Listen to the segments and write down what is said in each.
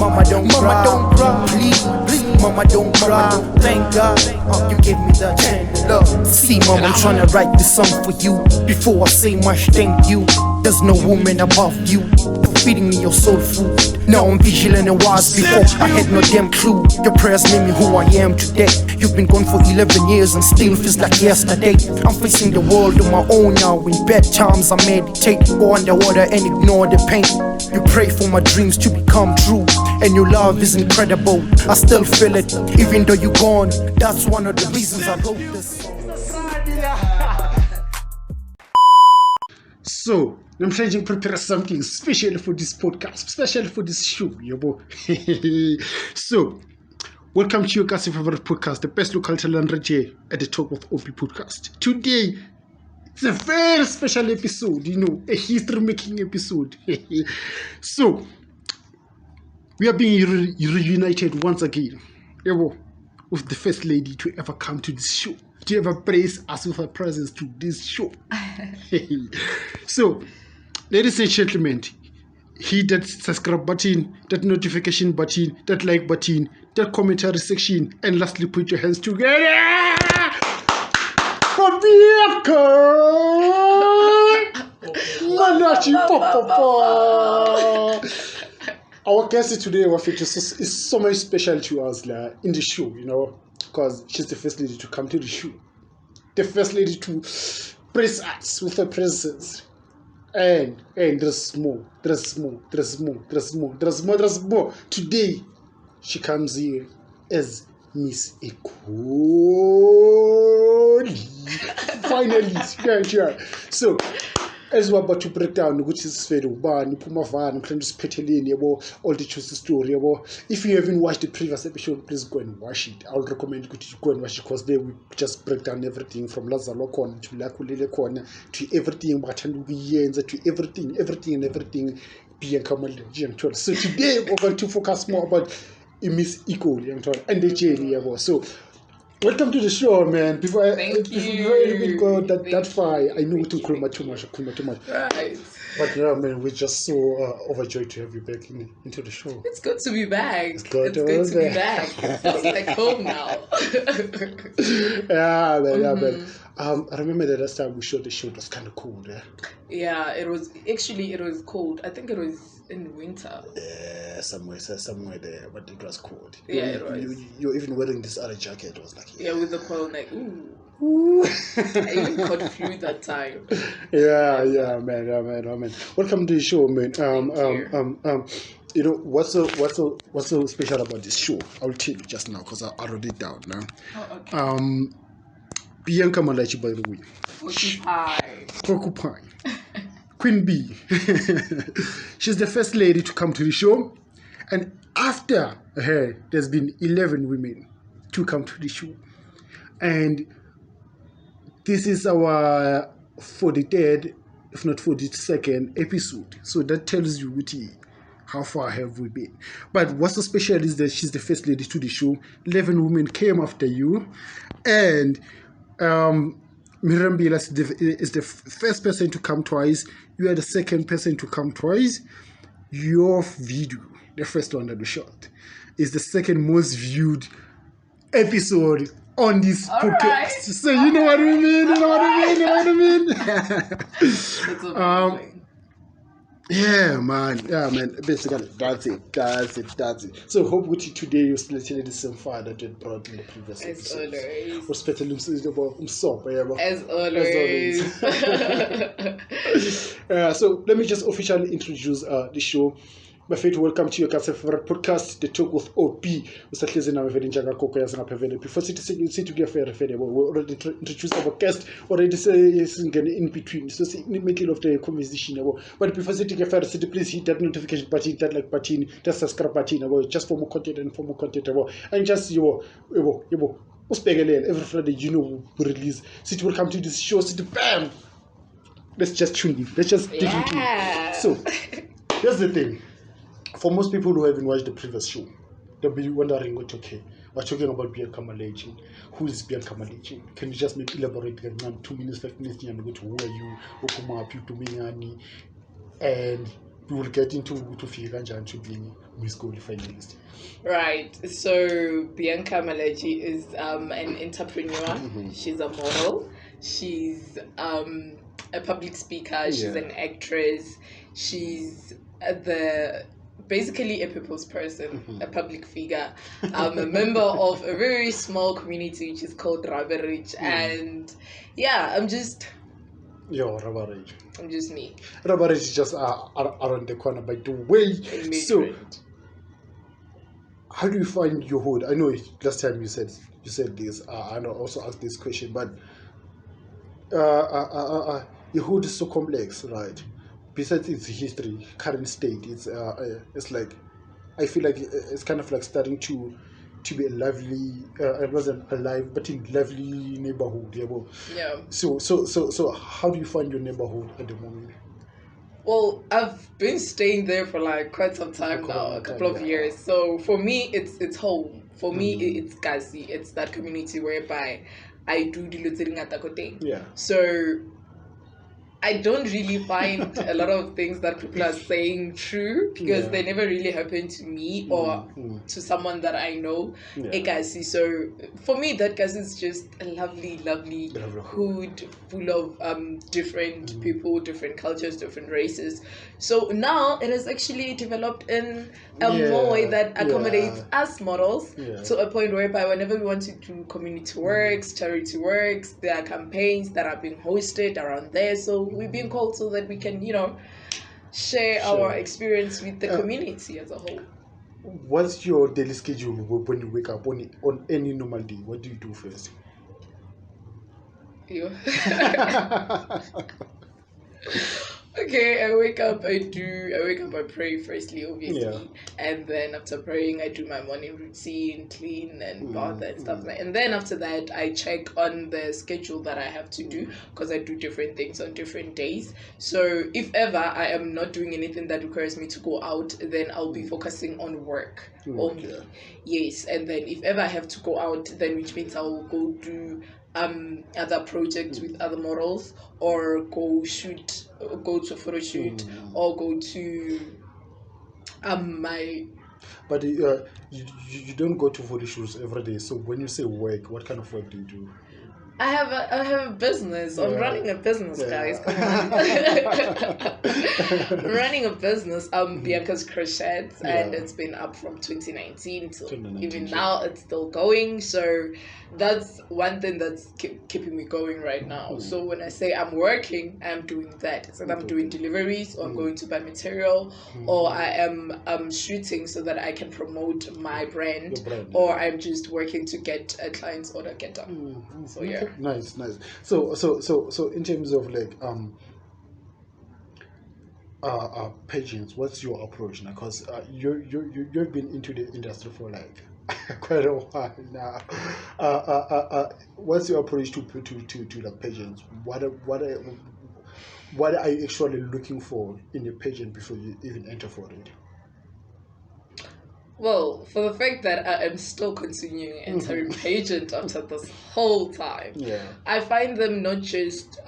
Mama don't cry, please, Mama don't cry. Thank God, you gave me the chance to love. See, Mama, I'm tryna write this song for you. Before I say much thank you, there's no woman above you for feeding me your soul food. Now I'm vigilant and wise. Before I had no damn clue. Your prayers made me who I am today. You've been gone for 11 years and still feels like yesterday. I'm facing the world on my own now. In bad times I meditate, go underwater and ignore the pain. You pray for my dreams to become true, and your love is incredible. I still feel it, even though you're gone. That's one of the reasons I wrote this song. So, I'm trying to prepare something special for this podcast, special for this show, yabo. So, welcome to your guys' favorite podcast, the best local talent radio at the top of Obee Podcast. Today, it's a very special episode, a history-making episode. So, we are being reunited once again, yabo, with the first lady to ever come to this show, to ever praise us with her presence to this show. So, ladies and gentlemen, hit that subscribe button, that notification button, that like button, that commentary section, and lastly put your hands together for Bianca Malatjie. Our guest today, our feature is so much special to us in the show, because she's the first lady to come to the show, the first lady to praise us with her presence. And there's more. Today, she comes here as Miss Egoli. Finalist. Yeah. So, as we're about to break down, which is very bad, all the choice story. If you haven't watched the previous episode, please go and watch it. I would recommend you to go and watch it because there we just break down everything from Lazaro corner to Lakulele corner to everything, to everything. Bianca Malatjie. So today we're going to focus more about Miss Egoli and the journey. So, welcome to the show, man. Before I even go that far, I know to call too much. Right. But yeah, man, we're just so overjoyed to have you back into the show. It's good to be back. It's good to be back. It feels like home now. Yeah, man. I remember the last time we shot the show, it was kind of cold. Yeah, it was cold. I think it was in winter. Yeah, somewhere there, but it was cold. Yeah, it was. You're even wearing this other jacket. It was like, yeah, with the cold, like, ooh. I even caught flu that time. Yeah, man. Welcome to the show, man. What's so special about this show? I'll tell you just now because I wrote it down now. Oh, okay. Bianca Malatjie, by the way. Occupy. Queen Bee. She's the first lady to come to the show, and after her, there's been 11 women to come to the show, and this is our 43rd, if not 42nd episode. So that tells you how far have we been. But what's so special is that she's the first lady to the show. 11 women came after you, and Mirambila is the first person to come twice. You are the second person to come twice. Your video, the first one that we shot, is the second most viewed episode on this podcast. Right. So you know what I mean? Yeah, man. Basically, that's it. So hope with you today you're still telling the same fire that you brought in the previous episode. As always. So let me just officially introduce the show. My favorite, welcome to your guys' favorite podcast, The Talk with Obee. Before we already introduced our guest, already in between, so in the middle of the conversation. But before sitting a first, please hit that notification button, that like button, that subscribe button, just for more content and and just every Friday, we release. So welcome to this show. Bam! Let's just tune in. Let's just dig into it. So here's the thing. For most people who haven't watched the previous show, they'll be wondering, we're talking about Bianca Malatjie. Who is Bianca Malatjie? Can you just maybe elaborate 2 minutes, 5 minutes, and go to who are you, and we will get into to figure to being Miss Egoli finalist. Right. So Bianca Malatjie is an entrepreneur. She's a model. She's a public speaker. She's an actress. She's basically a people's person, a public figure. I'm a member of a very small community which is called Rubberidge, and I'm just Rubberidge. I'm just me. Rubberidge is just around the corner, by the way. So, how do you find your hood? I know last time you said this, and I also asked this question, but your hood is so complex, right? Besides its history, current state, it's like, I feel like it's kind of like starting to be a lively, it wasn't alive, but in lively neighborhood. Yeah. So how do you find your neighborhood at the moment? Well, I've been staying there for like quite some time now, a couple of years. So for me, it's home. For me, it's Kasi. It's that community whereby I do the Lutering. Yeah. So I don't really find a lot of things that people are saying true because they never really happen to me or to someone that I know. Ekasi. So for me, that Kasi is just a lovely hood full of different people, different cultures, different races. So now it has actually developed in a more way that accommodates us models to a point whereby whenever we want to do community works, charity works, there are campaigns that are being hosted around there. So we've been called so that we can, share our experience with the community as a whole. What's your daily schedule when you wake up on any normal day? What do you do first? You. Okay, I wake up, I pray firstly, obviously, and then after praying, I do my morning routine, clean and bath and stuff like that. And then after that, I check on the schedule that I have to do because I do different things on different days. So if ever I am not doing anything that requires me to go out, then I'll be focusing on work only. Yes, and then if ever I have to go out, then which means I'll go do other projects with other models, or go to a photo shoot, or go to my. But you don't go to photo shoots every day. So when you say work, what kind of work do you do? I have a business. I'm running a business, guys. Come on. I'm running a business. Bianca's Crochets, and it's been up from 2019 till even now. It's still going. So that's one thing that's keeping me going right now. So when I say I'm working, I'm doing that. So I'm doing deliveries, or I'm going to buy material, or I am shooting so that I can promote my brand, or I'm just working to get a client's order get done. So yeah. Nice. So in terms of like pageants, what's your approach now? Because you've been into the industry for like quite a while now. What's your approach to the pageants? What are you actually looking for in a pageant before you even enter for it? Well, for the fact that I am still continuing entering pageant after this whole time, I find them not just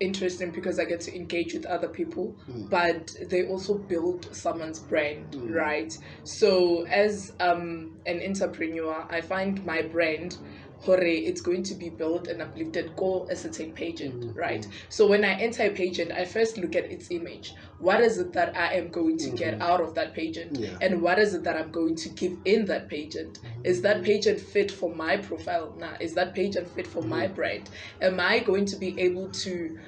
interesting because I get to engage with other people, but they also build someone's brand, right? So as an entrepreneur, I find my brand, it's going to be built and uplifted go a certain pageant, right? So when I enter a pageant, I first look at its image. What is it that I am going to get out of that pageant? And what is it that I'm going to give in that pageant? Is that pageant fit for my profile? Nah, is that pageant fit for my brand? Am I going to be able to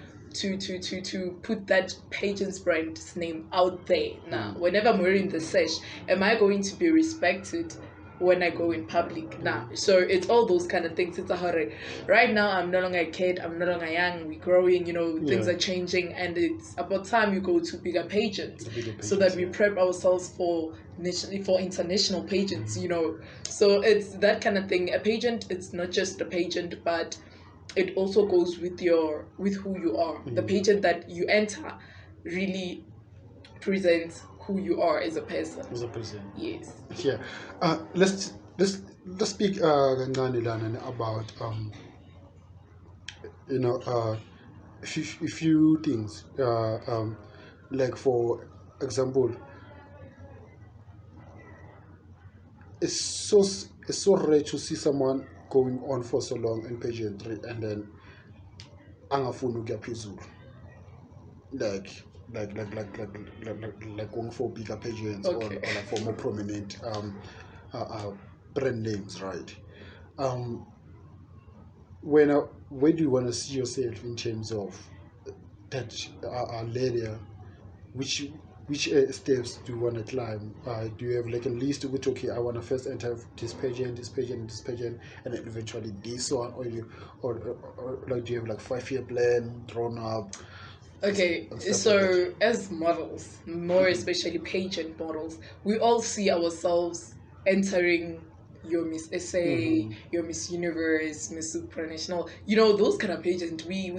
put that pageant's brand's name out there? Now, whenever I'm wearing the sash, am I going to be respected when I go in public? Nah. So it's all those kind of things. It's a hurry. Right now, I'm no longer a kid. I'm no longer young. We're growing. Things are changing, and it's about time you go to bigger pageants, so that we prep ourselves for international pageants. So it's that kind of thing. A pageant, it's not just a pageant, but it also goes with who you are. The pageant that you enter really presents who you are as a person. Yes. Yeah. Let's speak about a few things. like for example, it's so rare to see someone going on for so long in pageantry and then angafuni ukuya phezulu, like going for bigger pageants, Okay. or like for more prominent brand names, right? Where do you want to see yourself in terms of that ladder? Which steps do you want to climb? Do you have like a list of which, okay, I want to first enter this pageant, this pageant, this pageant, and then eventually this one, or like do you have like 5-year plan drawn up? Okay, and stuff so like as models, more especially pageant models, we all see ourselves entering your Miss SA, your Miss Universe, Miss Supranational, those kind of pageants. We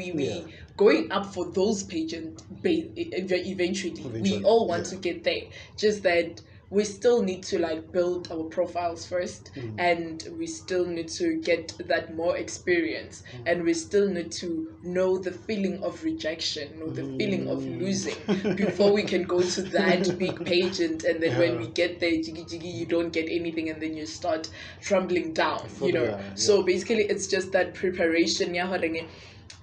going up for those pageants eventually. We all want to get there. Just that we still need to like build our profiles first, and we still need to get that more experience, and we still need to know the feeling of rejection, know the feeling of losing before we can go to that big pageant. And then when we get there, jiggy jiggy, you don't get anything, and then you start trembling down. So basically, it's just that preparation.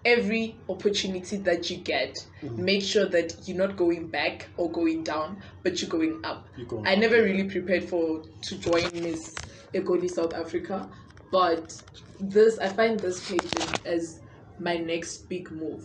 Every opportunity that you get, make sure that you're not going back or going down, but you're going up. I never really prepared to join Miss Egoli South Africa, but I find this pageant as my next big move,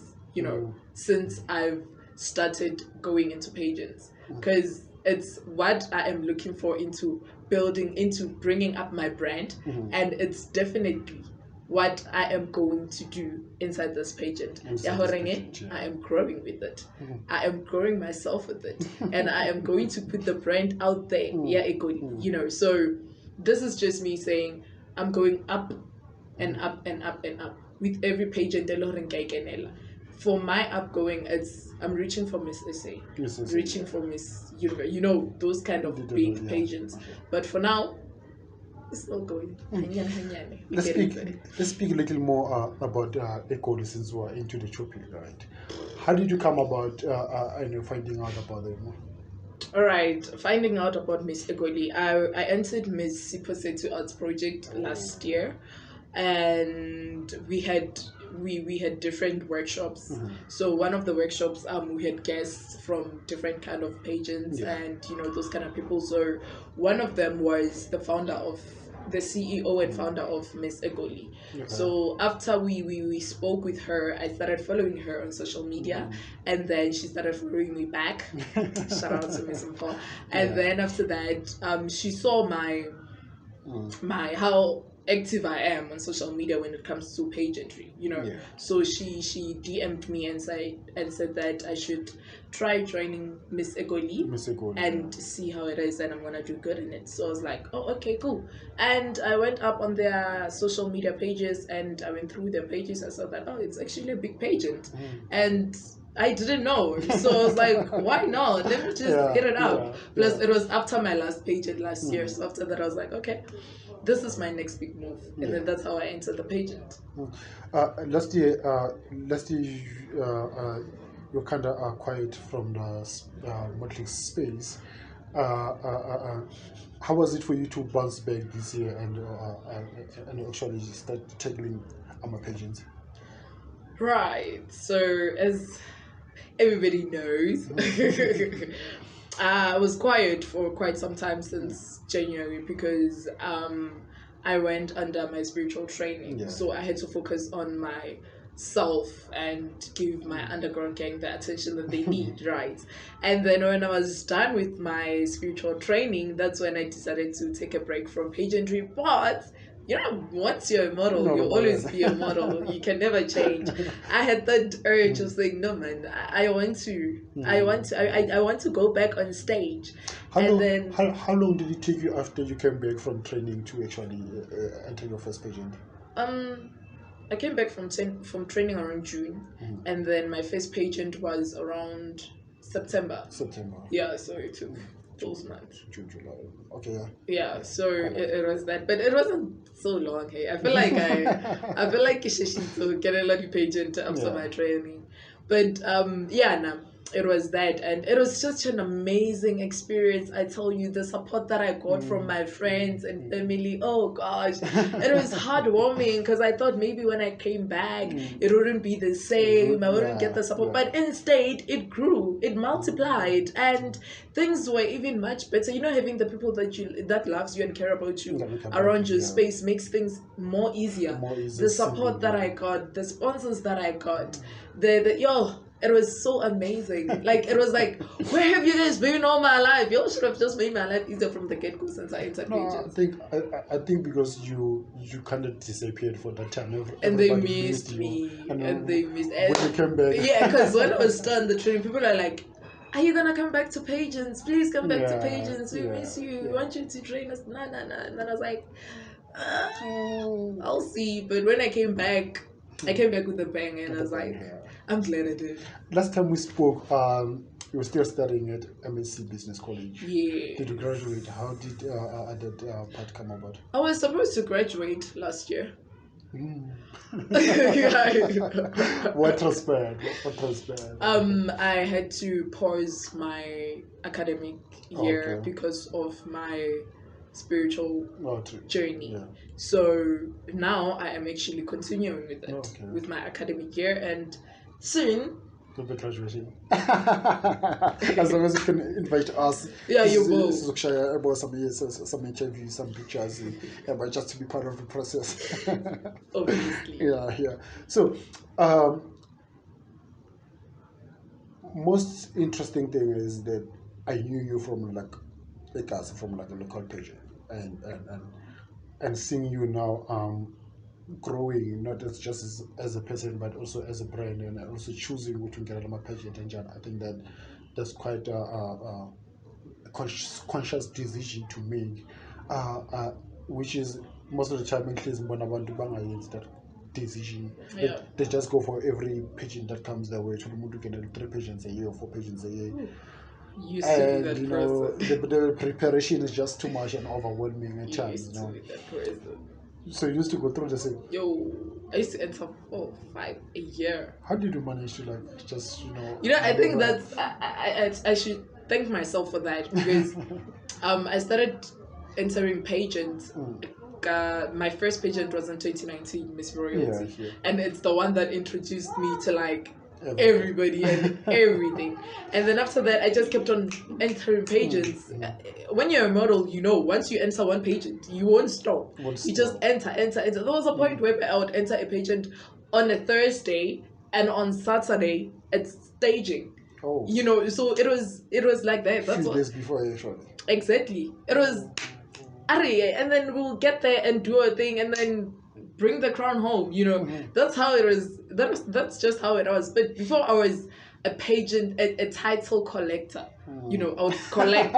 since I've started going into pageants, because it's what I am looking for into building, into bringing up my brand, and it's definitely what I am going to do inside this pageant. I am growing with it. I am growing myself with it. And I am going to put the brand out there. So this is just me saying I'm going up and up and up and up with every pageant. For my upgoing, I'm reaching for Miss SA, reaching for Miss Universe, those kind of big pageants. But for now, it's still going. Let's speak a little more about Egoli, since we're into the topic, right? How did you come about finding out about them? All right, finding out about Miss Egoli, I entered Miss S3Ep42 Arts Project last year, and we had different workshops. So one of the workshops, we had guests from different kind of pageants, and those kind of people. So one of them was the CEO and founder of Miss Egoli. So after we spoke with her, I started following her on social media, and then she started following me back. Shout out to Miss Mpo. And then after that, she saw my how active I am on social media when it comes to pageantry, So she DM'd me and said that I should try joining Miss Egoli and see how it is, and I'm gonna do good in it. So I was like, oh, okay, cool. And I went up on their social media pages, and I went through their pages. I saw that, oh, it's actually a big pageant, and I didn't know. So I was like, why not? Let me just hit it up. Plus, it was after my last pageant last year. So after that, I was like, okay, this is my next big move. And then that's how I entered the pageant. Last year, you're kind of quiet from the modeling space. How was it for you to bounce back this year and actually start tackling pageants? Right. So as everybody knows, I was quiet for quite some time since January, because I went under my spiritual training. So I had to focus on myself and give my underground gang the attention that they need, right? And then when I was done with my spiritual training, that's when I decided to take a break from pageantry. But once you're a model, you'll always be a model. You can never change. I had that urge of saying, no, man, I want to go back on stage. How long did it take you after you came back from training to actually enter your first pageant? I came back from training around June, and then my first pageant was around September. Yeah, so it took those months. June, July. Okay. Yeah, so it was that, but it wasn't so long. Hey, I feel like I should get a lot of pageant after my training, but it was that, and it was such an amazing experience. I tell you, the support that I got from my friends and family, oh gosh, it was heartwarming, because I thought maybe when I came back it wouldn't be the same, I wouldn't get the support, but instead it grew, it multiplied, and things were even much better. You know, having the people that loves you and care about you around your space makes things more easier. The support that I got, the sponsors that I got, it was so amazing. Like, it was like, where have you guys been all my life? Y'all should have just made my life easier from the get-go since I entered pages. I think because you kind of disappeared for that time. And they missed me. And they missed me. When you came back. Yeah, because when I was done the training, people are like, are you gonna come back to Pageants? Please come back to Pageants. We miss you. We want you to train us. Nah. And then I was like, I'll see. But when I came back with a bang, and I was like, I'm glad I did. Last time we spoke, you were still studying at MSc Business College. Yeah. Did you graduate? How did that part come about? I was supposed to graduate last year. What transpired? I had to pause my academic year because of my spiritual journey. Yeah. So now I am actually continuing with it with my academic year, and soon you'll be graduating. As long as you can invite us. Yeah, you will. About some interviews, some pictures, but just to be part of the process. Obviously. Yeah. So, most interesting thing is that I knew you from like a local page, and seeing you now growing, not just as a person but also as a brand, and also choosing what to get on my page attention. I think that's quite a conscious decision to make, which is most of the time in case that decision. They just go for every pageant that comes their way. To get 3 pageants a year or 4 pageants a year. Used to be that person. The preparation is just too much and overwhelming at times. Used to be that person. So you used to go through the same. I used to enter 4 or 5 a year. How did you manage to just I think that's I should thank myself for that, because I started entering pageants. My first pageant was in 2019, Miss Royalty, and it's the one that introduced me to everybody and everything. And then after that, I just kept on entering pageants. When you're a model, once you enter one pageant, you won't stop. You just enter. There was a point where I would enter a pageant on a Thursday, and on Saturday it's staging. So it was like that. That's 2 days before actually. Exactly. It was and then we'll get there and do a thing, and then bring the crown home. That's how it was. That's just how it was. But before, I was a pageant, a title collector. I would collect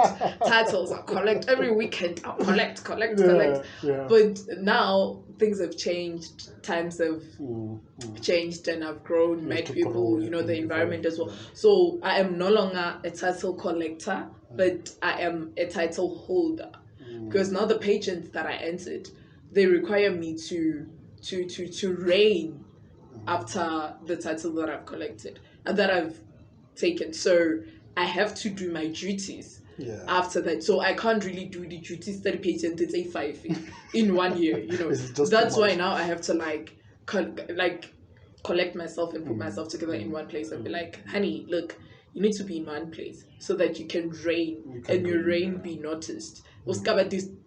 titles. I collect every weekend. I'll collect. Yeah. But now things have changed. Times have changed, and I've grown, met people. The environment as well. So I am no longer a title collector, but I am a title holder. Because now the pageants that I entered, they require me to reign after the title that I've collected and that I've taken. So I have to do my duties after that. So I can't really do the duties that pageant it's a 5 in 1 year. That's why now I have to collect myself and put myself together in one place and be like, honey, look, you need to be in one place so that you can reign and your reign be noticed. Was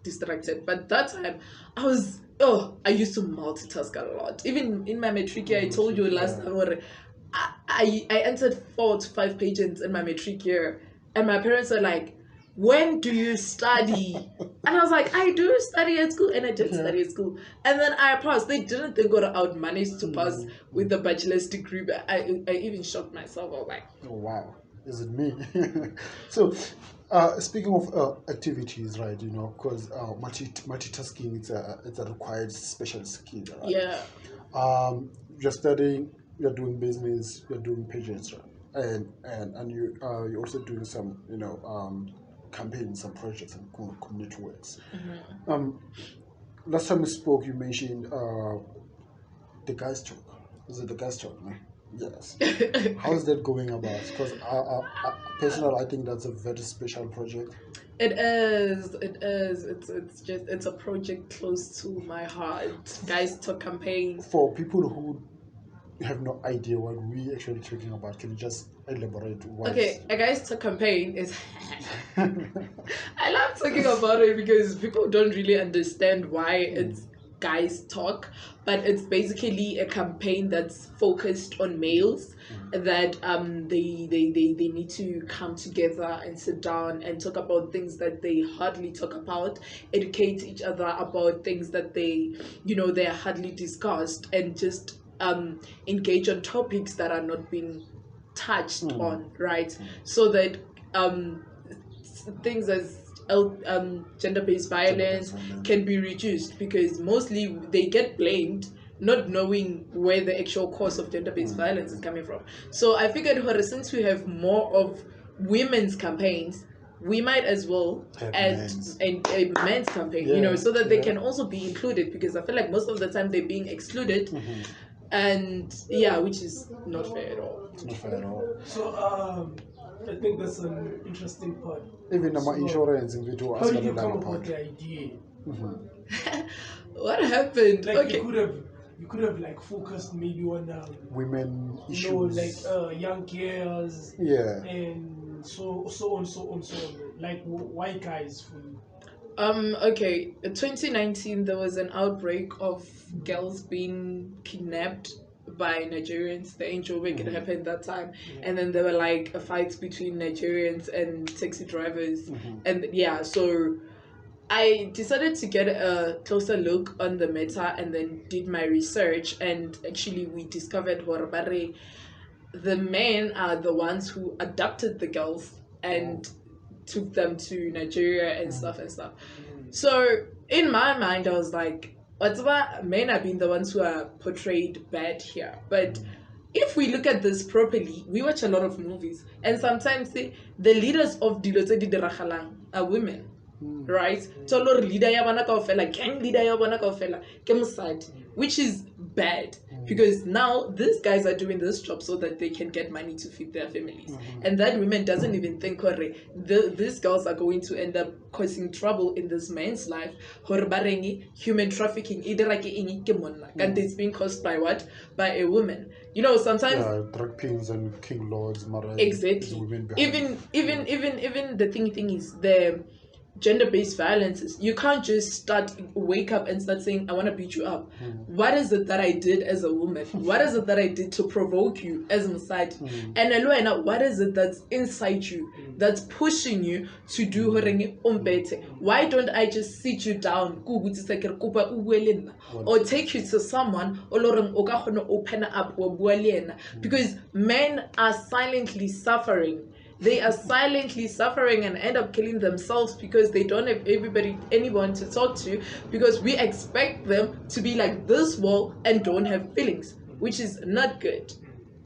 distracted. But that time I used to multitask a lot. Even in my matric year, I told you last time I entered 4 to 5 pageants in my matric year, and my parents were like, when do you study? And I was like, I do study at school, and I did study at school. And then I passed. They didn't think I would manage to pass with the bachelor's degree, but I even shocked myself. I was like, oh wow, is it me? So speaking of activities, right? Because multitasking it's a required special skill. Right? Yeah. You're studying, you're doing business, you're doing pageants, right? And you're also doing some campaigns, some projects, and community works. Last time we spoke, you mentioned the guys talk. Is it the guys talk? No? Yes. How's that going about? Because personally, I think that's a very special project. It is. It is. It's a project close to my heart. Guys Talk campaign. For people who have no idea what we actually talking about, can you just elaborate? Okay, a Guys Talk campaign is. I love talking about it because people don't really understand why it's Guys Talk, but it's basically a campaign that's focused on males that they need to come together and sit down and talk about things that they hardly talk about, educate each other about things that they are hardly discussed, and just engage on topics that are not being touched on, right? So that things as gender-based violence can be reduced, because mostly they get blamed not knowing where the actual cause of gender-based violence is coming from. So I figured, since we have more of women's campaigns, we might as well add a men's campaign, so that they can also be included, because I feel like most of the time they're being excluded. And which is not fair at all. It's not fair at all. So I think that's an interesting part. Even my insurance in video. How did you come about the idea? What happened? Like you could have like focused maybe on women issues, like young girls, and so on. Like why guys for you? Okay, in 2019 there was an outbreak of girls being kidnapped by Nigerians. The Angel Wake had happened that time, and then there were like a fight between Nigerians and taxi drivers, and so I decided to get a closer look on the matter and then did my research, and actually we discovered Horabare, the men are the ones who adopted the girls and took them to Nigeria and stuff. So in my mind I was like, whatever, men have been the ones who are portrayed bad here, but if we look at this properly, we watch a lot of movies, and sometimes the leaders of dilo tse di diragalang are women, right? So leader ya bana kaofela, gang leader ya bana kaofela ke mosadi, which is bad, because now these guys are doing this job so that they can get money to feed their families, and that women doesn't even think these girls are going to end up causing trouble in this man's life. Human trafficking, and it's being caused by what? By a woman. Sometimes drug pins and king lords, exactly. Even the thing is the gender-based violences. You can't just wake up and start saying, I want to beat you up. What is it that I did as a woman? What is it that I did to provoke you as a side? And what is it that's inside you that's pushing you to do umpete? Why don't I just sit you down or take you to someone open up, because men are silently suffering. They are silently suffering and end up killing themselves because they don't have anyone to talk to, because we expect them to be like this wall and don't have feelings, which is not good.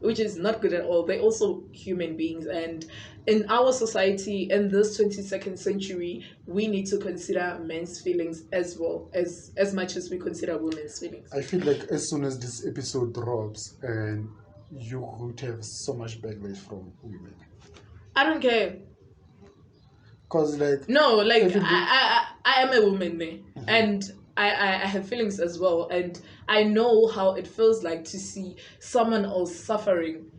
Which is not good at all. They're also human beings, and in our society, in this 22nd century, we need to consider men's feelings as well as much as we consider women's feelings. I feel like as soon as this episode drops, and you would have so much backlash from women. I don't care. Cause I am a woman, and I have feelings as well, and I know how it feels like to see someone else suffering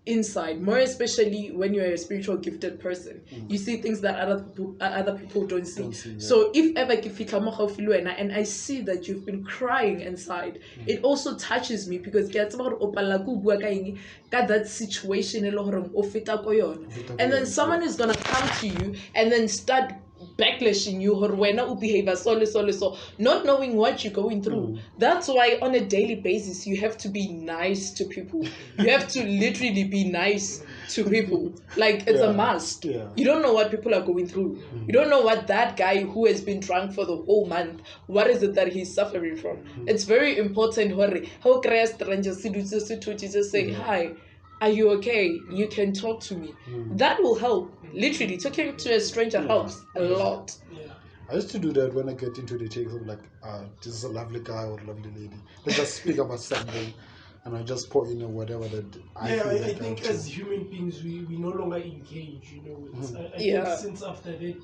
inside, more especially when you're a spiritual gifted person. You see things that other people don't see. So if ever and I see that you've been crying inside, it also touches me, because got that situation, and then someone is gonna come to you and then start backlashing you or when you behave so, not knowing what you're going through. That's why on a daily basis you have to be nice to people. You have to literally be nice to people. Like, it's a must. You don't know what people are going through. You don't know what that guy who has been drunk for the whole month, what is it that he's suffering from. It's very important. How strangers just say, hi, are you okay? You can talk to me. That will help. Literally, talking to a stranger helps a lot. I used to do that when I get into the takes of like, this is a lovely guy or a lovely lady. Let's just speak about something. and I just put in whatever that I think as human beings we no longer engage. It's, I think since after that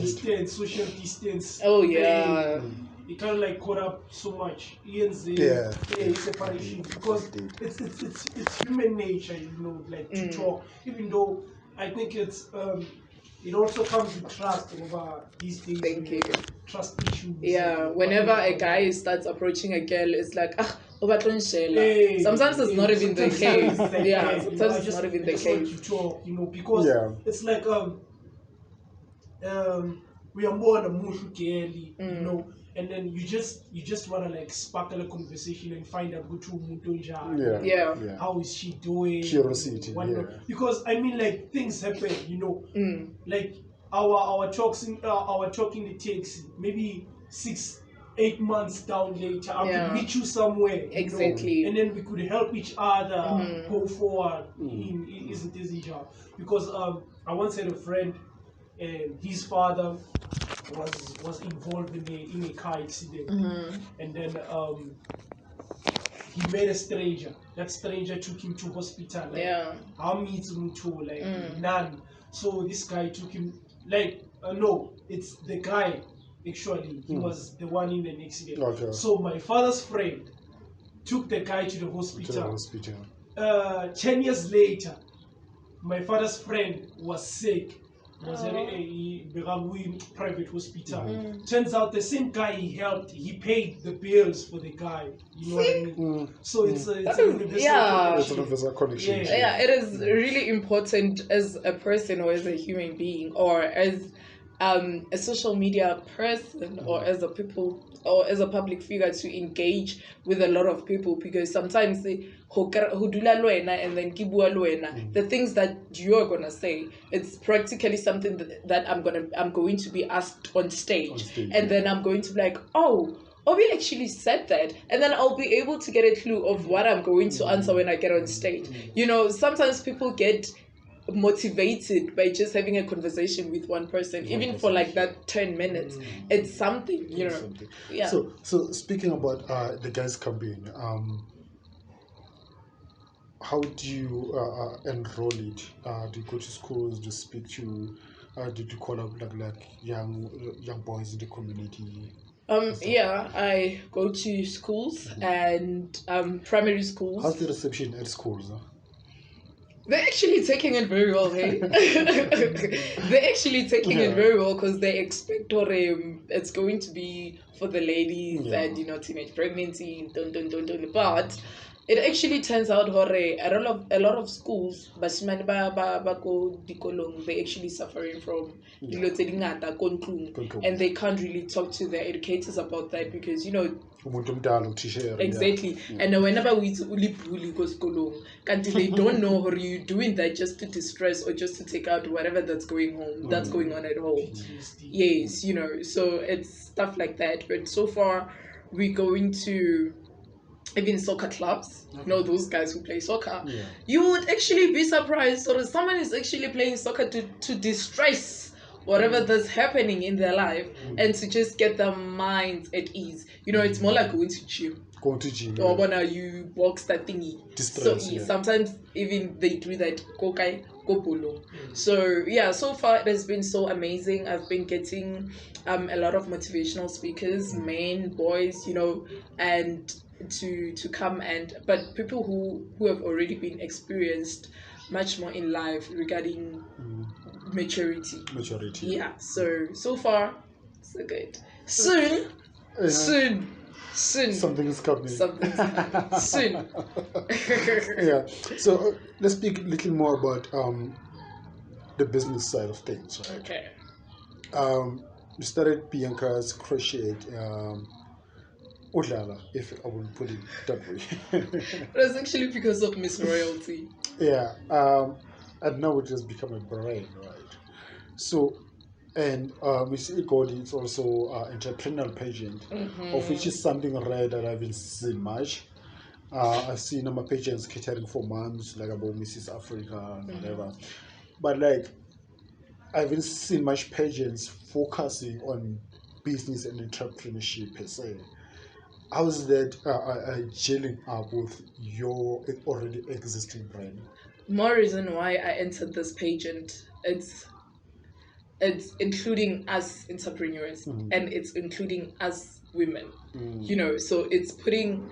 distance, social distance. Oh yeah. It kind of like caught up so much. Separation because it's human nature, like to talk. Even though I think it's it also comes with trust over these days. Thank you. Trust issues. Yeah, whenever a guy starts approaching a girl, it's like sometimes it's not even the case. Sometimes it's not even the case. To talk, because it's like we are more on a mushu girl, and then you just wanna like sparkle a conversation and find out how is she doing, curiosity, because I mean like things happen, like our talking it takes maybe 6-8 months down later. I could meet you somewhere, exactly, and then we could help each other go forward isn't this job. Because I once had a friend, and his father was involved in a car accident, and then he met a stranger. That stranger took him to hospital. How meets him to none. So this guy took him no, it's the guy. Actually, he was the one in an accident. Okay. So my father's friend took the guy to the hospital. 10 years later, my father's friend was sick. Was in a private hospital. Turns out the same guy he helped, he paid the bills for the guy. You know what I mean? So it's a universal connection. Yeah, it is really important as a person or as a human being or as a social media person or as a public figure to engage with a lot of people, because sometimes the things that you are gonna say, it's practically something that I'm going to be asked on stage, and then I'm going to be like, Obee actually said that, and then I'll be able to get a clue of what I'm going to answer when I get on stage. Sometimes people get motivated by just having a conversation with one person, even for like that 10 minutes. It's something, Something. Yeah. So speaking about the guys campaign, how do you enroll it? Do you go to schools? Do you speak to? Did you call up like young boys in the community? I go to schools and primary schools. How's the reception at schools? They're actually taking it very well, hey? They're actually taking it very well because they expect it's going to be for the ladies and teenage pregnancy, but it actually turns out a lot of schools they actually suffering from and they can't really talk to their educators about that, because exactly. And whenever we bully they don't know how you're doing that just to distress or just to take out whatever that's going on at home. Yes, so it's stuff like that. But so far we're going to even soccer clubs, those guys who play soccer. You would actually be surprised, or someone is actually playing soccer to distress whatever that's happening in their life and to just get their minds at ease. It's more like going to gym. Or when you box that thingy. Sometimes even they do that. Go polo. So far it has been so amazing. I've been getting a lot of motivational speakers, men, boys, and to come but people who have already been experienced much more in life regarding maturity. Yeah. So far so good. Soon. Something is coming. Soon. Yeah. So let's speak a little more about the business side of things, right? Okay. You started Bianca's crochet Udlala, if I will put it that way. It was actually because of Miss Royalty. Yeah. And now it has become a brand, right? So, and Miss Egoli is also entrepreneurial pageant, of which is something rare that I haven't seen much. I've seen my pageants catering for moms, like about Mrs. Africa and whatever. But like, I haven't seen much pageants focusing on business and entrepreneurship per se. how's that gelling up with your already existing brand? More reason why I entered this pageant. It's including us entrepreneurs and it's including us women. So it's putting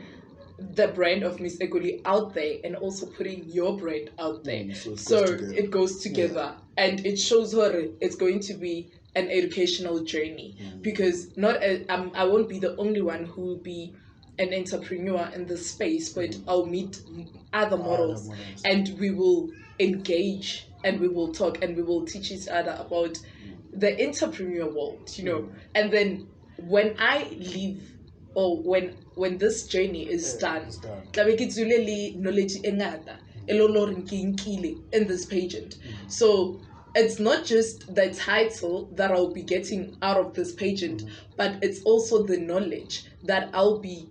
the brand of Miss Egoli out there and also putting your brand out there. So it goes together and it shows her it's going to be an educational journey because I won't be the only one who will be an entrepreneur in this space, but I'll meet other models and we will engage and we will talk and we will teach each other about the entrepreneur world, and then when I leave or when this journey is done, knowledge in this pageant. So it's not just the title that I'll be getting out of this pageant, but it's also the knowledge that I'll be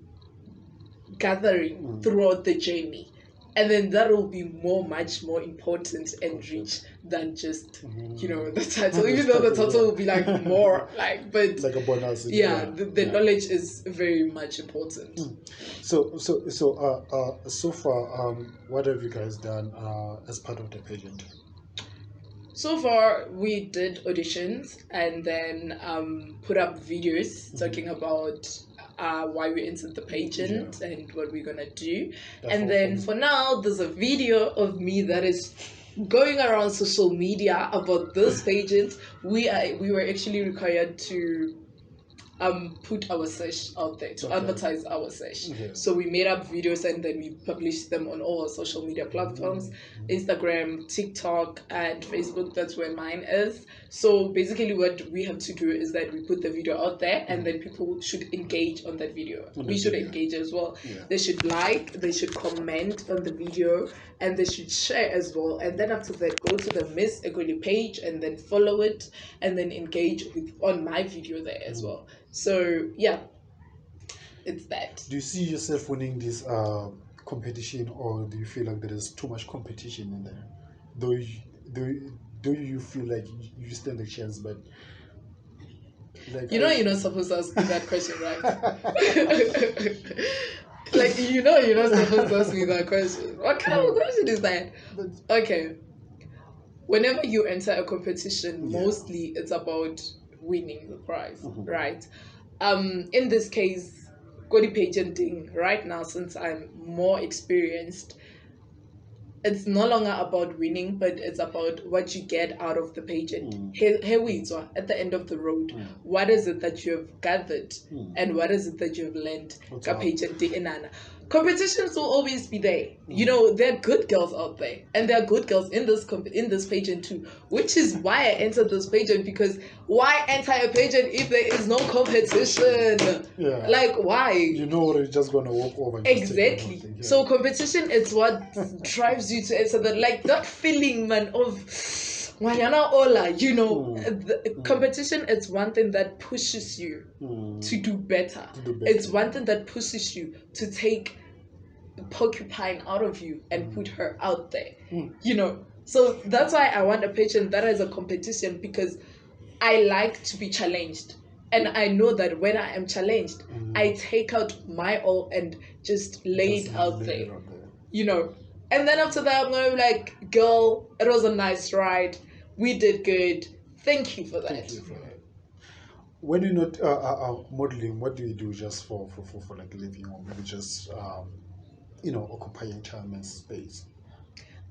gathering throughout the journey. And then that will be much more important and rich than just, the title. Even though the title will be like more, but like a bonus. The knowledge is very much important. So far, what have you guys done as part of the pageant? So far, we did auditions and then put up videos talking about why we entered the pageant and what we're gonna do. And then for now, there's a video of me that is going around social media about this pageant. We were actually required to put our search out there, to advertise our search. So we made up videos and then we published them on all our social media platforms, Instagram, TikTok, and Facebook. That's where mine is. So basically what we have to do is that we put the video out there and then people should engage on that video. We should engage as well. They should like, they should comment on the video, and they should share as well. And then after that, go to the Miss Egoli page and then follow it and then engage on my video there as well. So yeah, it's that. Do you see yourself winning this competition, or do you feel like there is too much competition in there? Do you feel like you stand a chance, but like you're not supposed to ask me that question, right? You're not supposed to ask me that question. What kind of question is that? Okay. Whenever you enter a competition, mostly it's about winning the prize, right? In this case, Godi pageanting right now, since I'm more experienced, it's no longer about winning, but it's about what you get out of the pageant. Here we are at the end of the road. What is it that you have gathered, and what is it that you have learned? Competitions will always be there. There are good girls out there, and there are good girls in this pageant too. Which is why I entered this pageant, because why enter a pageant if there is no competition? Why? You're just gonna walk over. Exactly. So competition is what drives you to enter that feeling, man, of Wayana Ola. Competition is one thing that pushes you to do better. It's one thing that pushes you to take porcupine out of you and put her out there. So that's why I want a pageant that has a competition, because I like to be challenged. And I know that when I am challenged, I take out my all and just lay it out there. And then after that, I'm going to be like, girl, it was a nice ride. We did good. Thank you for that. When you're not modeling, what do you do just for like living, or maybe just occupying time and space?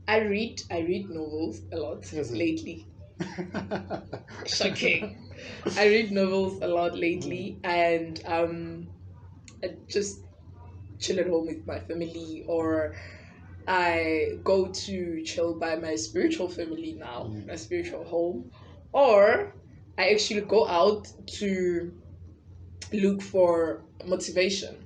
I read novels a lot lately. Shocking. I read novels a lot lately, and I just chill at home with my family, or I go to chill by my spiritual family now, my spiritual home, or I actually go out to look for motivation.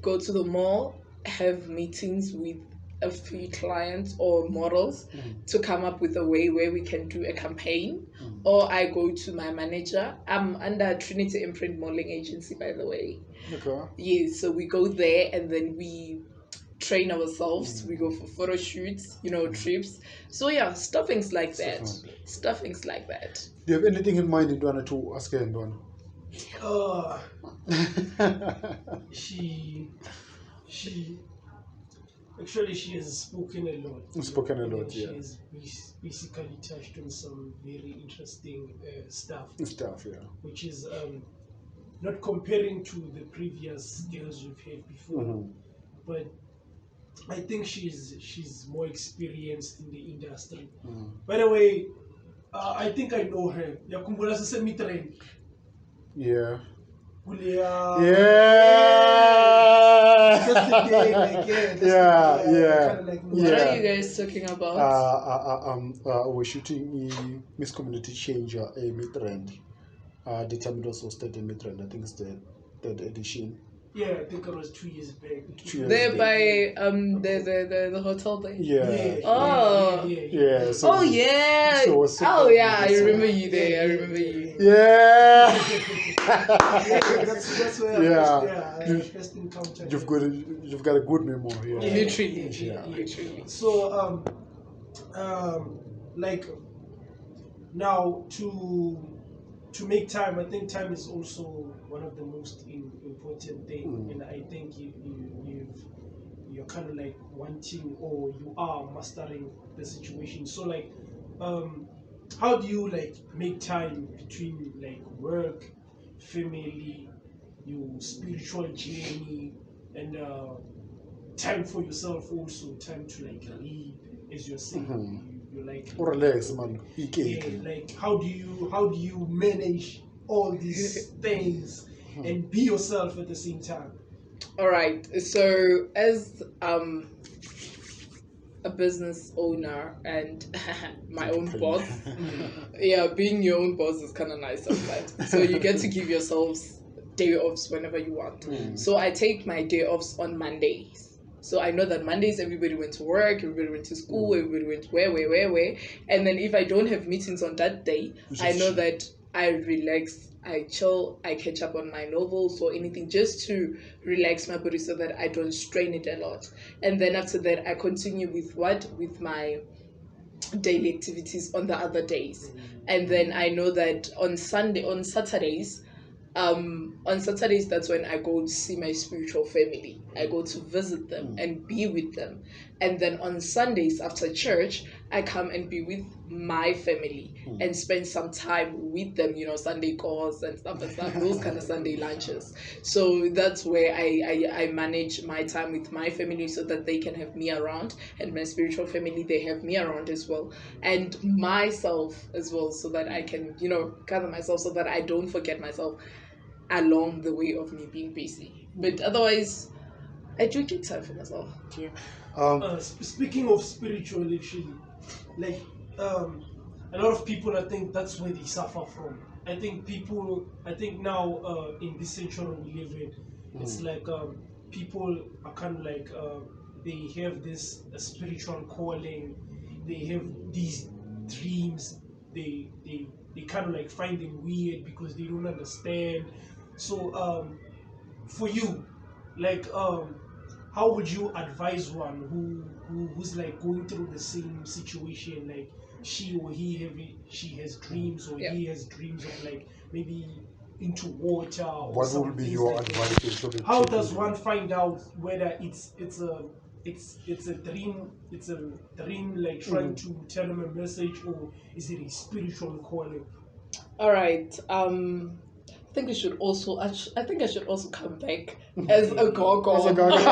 Go to the mall, have meetings with a few clients or models to come up with a way where we can do a campaign, or I go to my manager. I'm under Trinity Imprint Modeling Agency, by the way. Okay. Yes, so we go there and then we train ourselves. We go for photo shoots, trips. So yeah, stuffings like that. Do you have anything in mind you want to ask her, Ndwana? She actually she has spoken a lot. Spoken a lot, She yeah. has basically touched on some very interesting stuff, Yeah. which is not comparing to the previous girls we've had before, but I think she's more experienced in the industry. By the way, I think I know her. Yakumbula Sesemi Train. Yeah. Yeah. That's the day, like, What are you guys talking about? We're shooting Miss Community Change a mid-trend. The time it was hosted in mid-trend. I think it's the third edition. Yeah, I think it was 2 years back. There by the hotel thing. Yeah. Yeah. So oh yeah. I remember you there. I remember you. Yeah. That's where Yeah. I first encountered. You've got a good memory. Yeah. Literally. Yeah. Literally. So like now to make time, I think time is also one of the most important things, and I think you're kind of like wanting, or you are mastering the situation. So like, how do you like make time between like work, family, your spiritual journey, and time for yourself, also time to like read, as you're saying. You're like, or relax, man. yeah, like how do you manage all these things and be yourself at the same time? All right. So as a business owner and my own boss, yeah, being your own boss is kind of nice sometimes. So you get to give yourselves day offs whenever you want. So I take my day offs on Mondays. So I know that Mondays everybody went to work, everybody went to school, everybody went where. And then if I don't have meetings on that day, I know that I relax, I chill, I catch up on my novels or anything just to relax my body so that I don't strain it a lot. And then after that, I continue with my daily activities on the other days. And then I know that on Saturdays, that's when I go to see my spiritual family. I go to visit them and be with them. And then on Sundays after church, I come and be with my family and spend some time with them, Sunday calls and stuff, those kind of Sunday lunches. So that's where I manage my time with my family so that they can have me around, and my spiritual family, they have me around as well, and myself as well, so that I can, gather myself so that I don't forget myself along the way of me being busy. But otherwise, I do get time for myself. Yeah. Speaking of spiritual, actually, like a lot of people, I think that's where they suffer from. I think now in this century we live in, it's like people are kind of like they have this spiritual calling, they have these dreams, they kind of like find them weird because they don't understand. So for you, like how would you advise one who's like going through the same situation, like she has dreams, or he has dreams of like maybe into water, or what would be your advice? How does one find out whether it's a dream like trying to tell them a message, or is it a spiritual calling? All right. I think I should also come back as a gogo. As a gogo. I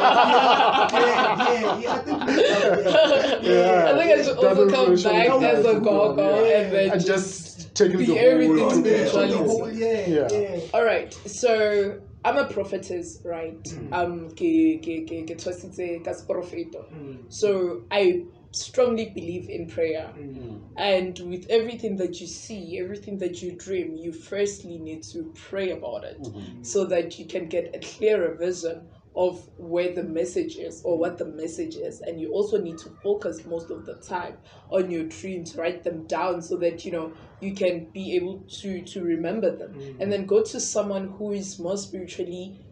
think I should also come back as a gogo and then just take be everything spirituality. Yeah. All right. So I'm a prophetess, right? So I strongly believe in prayer, and with everything that you see, everything that you dream, you firstly need to pray about it so that you can get a clearer vision of where the message is or what the message is. And you also need to focus most of the time on your dreams, write them down so that you can be able to remember them, and then go to someone who is more spiritually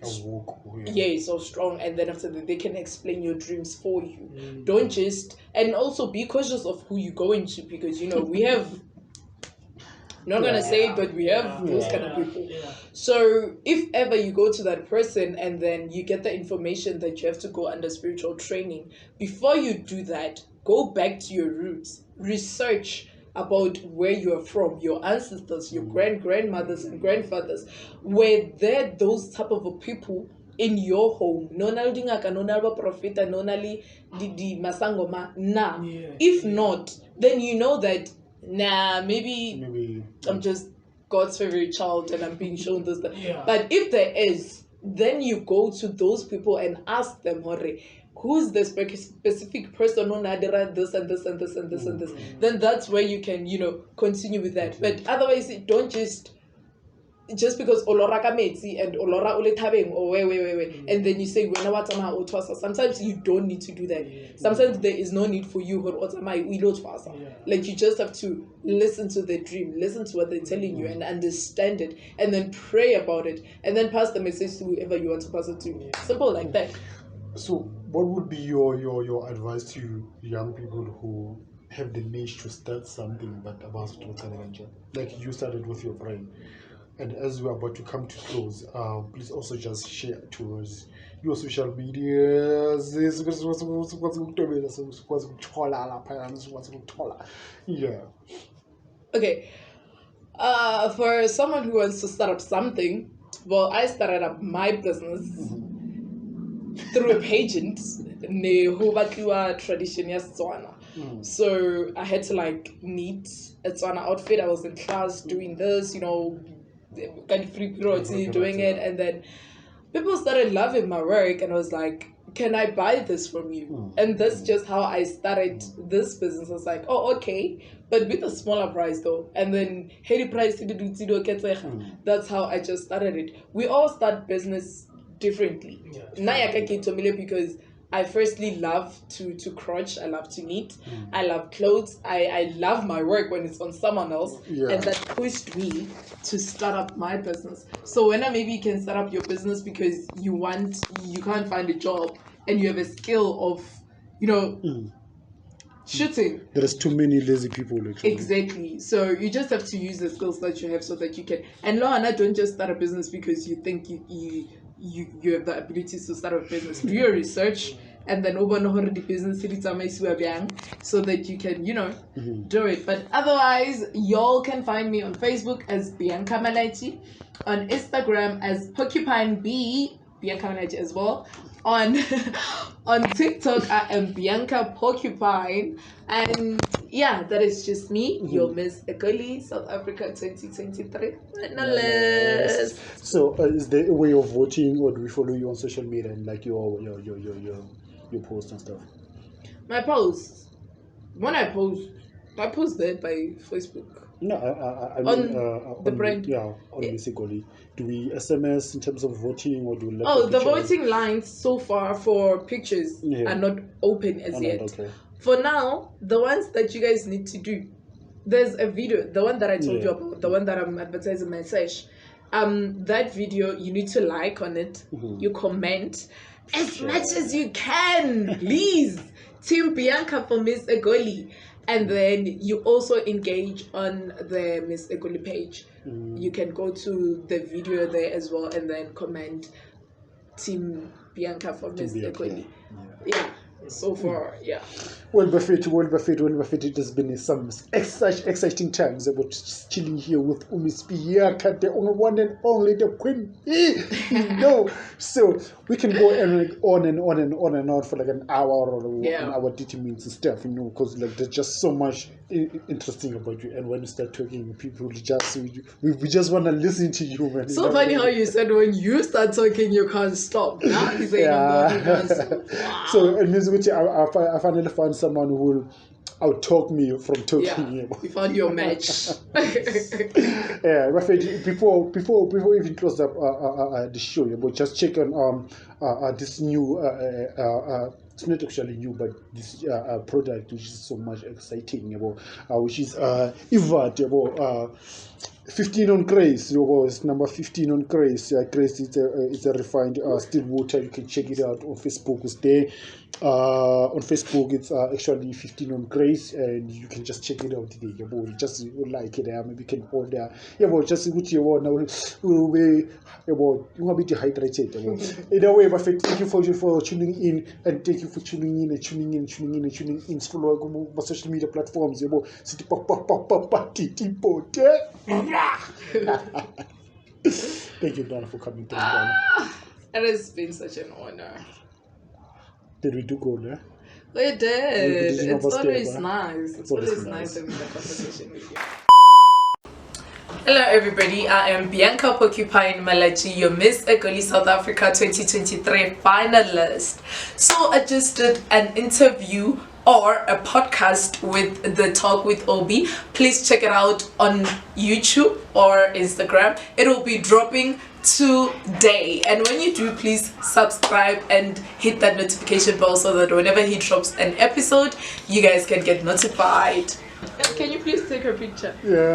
so strong, and then after that they can explain your dreams for you. Don't just, and also be cautious of who you go into, because we have Not gonna say it, but we have those kind of people. So if ever you go to that person and then you get the information that you have to go under spiritual training, before you do that, go back to your roots, research about where you are from, your ancestors, your grandmothers and grandfathers. Were there those type of people in your home? Nonali dingaka, nonali profita, nonali di masangoma. Nah. If not, then you know that maybe I'm just God's favorite child and I'm being shown this. But if there is, then you go to those people and ask them, who's the specific person who nadira this and this and this and this and this. Then that's where you can, continue with that. But otherwise, don't just because olora kametsi and olora ole thabeng or wait, and then you say when what sometimes you don't need to do that. Sometimes there is no need for you like you just have to listen to the dream, listen to what they're telling you and understand it, and then pray about it, and then pass the message to whoever you want to pass it to. Simple like that. So what would be your advice to young people who have the niche to start something but about to like you started with your brain? And as we're about to come to close, please also just share to us your social medias. Yeah. Okay. For someone who wants to start up something, well, I started up my business through a pageant. Tradition Setswana. So I had to knit a Setswana outfit. I was in class doing this, free periods doing it, and then people started loving my work, and I was like, can I buy this from you? And that's just how I started this business. I was like, oh, okay, but with a smaller price though. And then heavy price, that's how I just started it. We all start business differently. Because I firstly love to crochet. I love to knit. I love clothes. I love my work when it's on someone else. And that pushed me to start up my business. So when maybe you can start up your business because you can't find a job and you have a skill of, shooting. There's too many lazy people actually. Exactly. So you just have to use the skills that you have so that you can. And don't just start a business because you think you have the ability to start a business. Do your research and then open the business so that you can, do it. But otherwise, y'all can find me on Facebook as Bianca Malatjie, on Instagram as Porcupine B, Bianca Malatjie as well. On TikTok, I am Bianca Porcupine, and that is just me, your Miss Egoli, South Africa 2023. Yes. So, is there a way of voting, or do we follow you on social media and your posts and stuff? My posts. When I post that by Facebook. No, I mean on the brand. Yeah, on Miss Egoli. Do we SMS in terms of voting, or do we the voting lines so far for pictures are not open as yet. Okay. For now, the ones that you guys need to do, there's a video, the one that I told you about, the one that I'm advertising my sesh. That video, you need to like on it, you comment as much as you can, please. Team Bianca for Miss Egoli. And then you also engage on the Miss Egoli page. You can go to the video there as well and then comment Team Bianca for Miss Egoli. Yeah. So far, Well, Buffett, it has been some exciting times about chilling here with Miss Bianca, the one and only, the queen. So we can go on and on for like an hour or an hour 30 minutes and stuff, because there's just so much interesting about you. And when you start talking, people we just want to listen to you, man. So funny how you said when you start talking, you can't stop. Now he's saying wow. So it means I finally found someone who will out-talk me from talking. You found your match. Rafael, before we even close up the show, but just check on this new it's not actually new, but this product which is so much exciting which is Eva 15 on Grace, it's number 15 on Grace. Yeah, Grace is a refined still water. You can check it out on Facebook. It's there. On Facebook, it's actually 15 on Grace, and you can just check it out today. Yeah, boy, just like it there. Maybe you can order. Yeah, boy, just what you want now. You want to be dehydrated. Either way, but thank you for tuning in, and thank you for tuning in. Follow our social media platforms. Yeah, boy, thank you, Donna, for coming through. It has been such an honor. Did we do good, eh? We did. It's always nice. It's always nice having a conversation with you. Hello everybody, I am Bianca Malatjie, your Miss Egoli South Africa 2023 finalist. So I just did an interview or a podcast with The Talk with Obee. Please check it out on YouTube or Instagram. It will be dropping today, and when you do, please subscribe and hit that notification bell so that whenever he drops an episode, you guys can get notified. Can you please take a picture? Yeah.